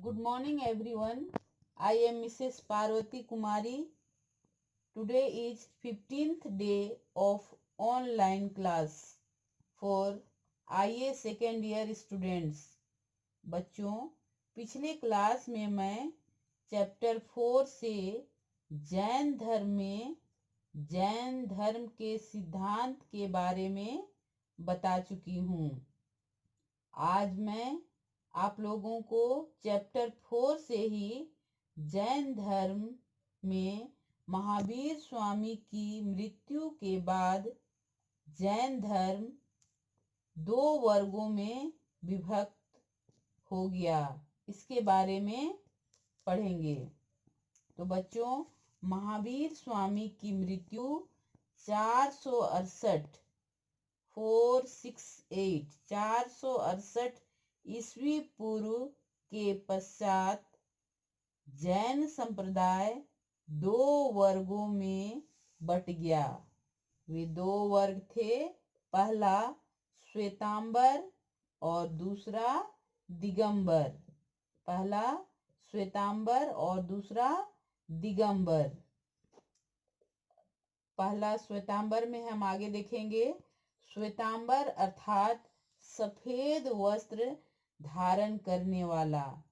Good morning, everyone. I am Mrs. Parvati Kumari. Today is 15th day of online class for IA second year students. बच्चों, पिछले class में मैं chapter 4 से जैन धर्म में जैन धर्म के सिद्धांत के बारे में बता चुकी हूँ। आज मैं आप लोगों को चैप्टर 4 से ही जैन धर्म में महावीर स्वामी की मृत्यु के बाद जैन धर्म 2 वर्गों में विभक्त हो गया, इसके बारे में पढ़ेंगे। तो बच्चों, महावीर स्वामी की मृत्यु 468 ईस्वी पूर्व के पश्चात जैन संप्रदाय 2 वर्गों में बट गया। वे 2 वर्ग थे, पहला श्वेतांबर और दूसरा दिगंबर। पहला श्वेतांबर और दूसरा दिगंबर। पहला श्वेतांबर में हम आगे देखेंगे। श्वेतांबर अर्थात सफेद वस्त्र धारण करने वाला।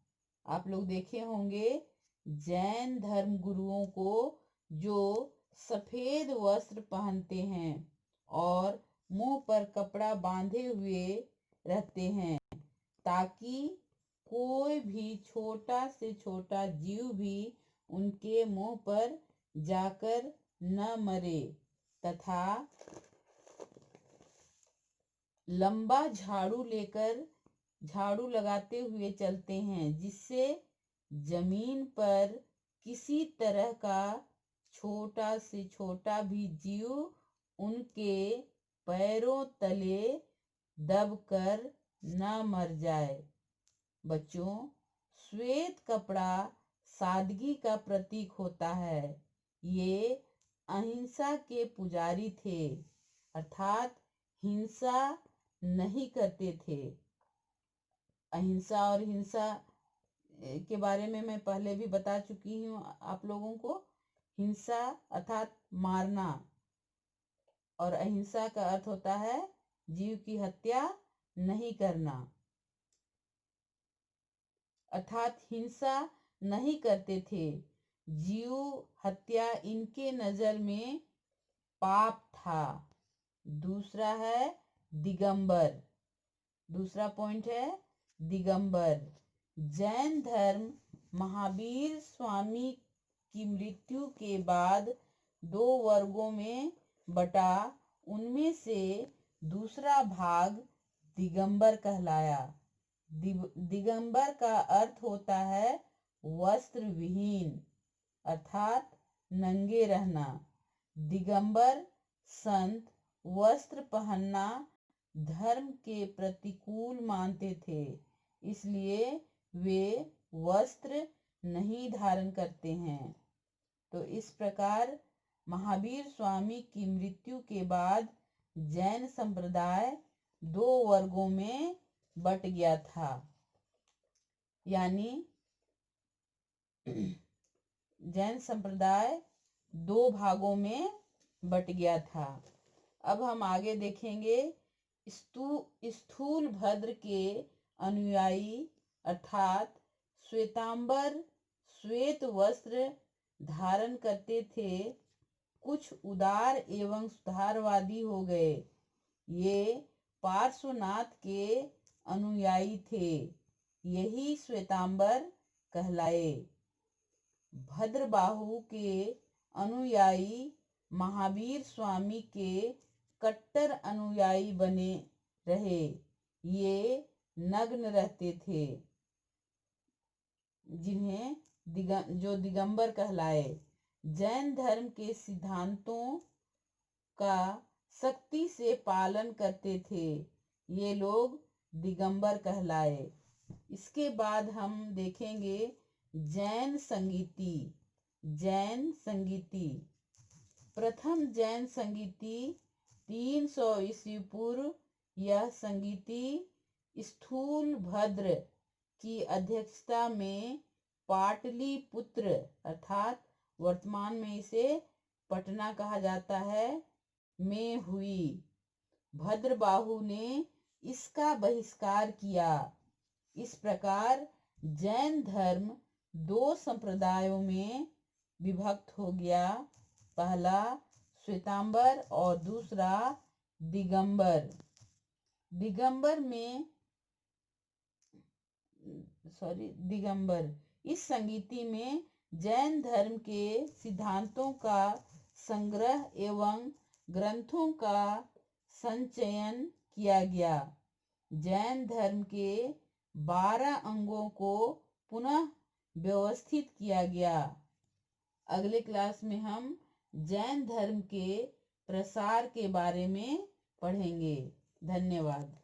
आप लोग देखे होंगे जैन धर्म गुरुओं को जो सफेद वस्त्र पहनते हैं और मुंह पर कपड़ा बांधे हुए रहते हैं, ताकि कोई भी छोटा से छोटा जीव भी उनके मुंह पर जाकर न मरे, तथा लंबा झाड़ू लेकर झाड़ू लगाते हुए चलते हैं, जिससे जमीन पर किसी तरह का छोटा से छोटा भी जीव उनके पैरों तले दबकर न मर जाए। बच्चों, श्वेत कपड़ा सादगी का प्रतीक होता है। ये अहिंसा के पुजारी थे, अर्थात हिंसा नहीं करते थे। अहिंसा और हिंसा के बारे में मैं पहले भी बता चुकी हूँ आप लोगों को। हिंसा अर्थात मारना और अहिंसा का अर्थ होता है जीव की हत्या नहीं करना, अर्थात हिंसा नहीं करते थे। जीव हत्या इनके नजर में पाप था। दूसरा है दिगंबर। दूसरा पॉइंट है दिगंबर। जैन धर्म महावीर स्वामी की मृत्यु के बाद 2 वर्गों में बटा। उनमें से दूसरा भाग दिगंबर कहलाया। दिगंबर का अर्थ होता है वस्त्र विहीन, अर्थात नंगे रहना। दिगंबर संत वस्त्र पहनना धर्म के प्रतिकूल मानते थे, इसलिए वे वस्त्र नहीं धारण करते हैं। तो इस प्रकार महावीर स्वामी की मृत्यु के बाद जैन संप्रदाय 2 वर्गों में बट गया था, यानी जैन संप्रदाय 2 भागों में बट गया था। अब हम आगे देखेंगे। स्थूल भद्र के अनुयायी अर्थात श्वेतांबर श्वेत वस्त्र धारण करते थे, कुछ उदार एवं सुधारवादी हो गए। ये पार्श्वनाथ के अनुयायी थे, यही श्वेतांबर कहलाए। भद्रबाहु के अनुयायी महावीर स्वामी के कट्टर अनुयायी बने रहे। ये नग्न रहते थे, जिन्हें जो दिगंबर कहलाए। जैन धर्म के सिद्धांतों का सख्ती से पालन करते थे, ये लोग दिगंबर कहलाए। इसके बाद हम देखेंगे जैन संगीति। जैन संगीति प्रथम जैन संगीति 300 ईस्वी पूर्व। यह संगीति स्थूल भद्र की अध्यक्षता में पाटलिपुत्र अर्थात वर्तमान में इसे पटना कहा जाता है में हुई। भद्रबाहु ने इसका बहिष्कार किया। इस प्रकार जैन धर्म दो संप्रदायों में विभक्त हो गया। पहला श्वेतांबर और दूसरा दिगंबर। दिगंबर इस संगीति में जैन धर्म के सिद्धांतों का संग्रह एवं ग्रंथों का संचयन किया गया। जैन धर्म के 12 अंगों को पुनः व्यवस्थित किया गया। अगले क्लास में हम जैन धर्म के प्रसार के बारे में पढ़ेंगे। धन्यवाद।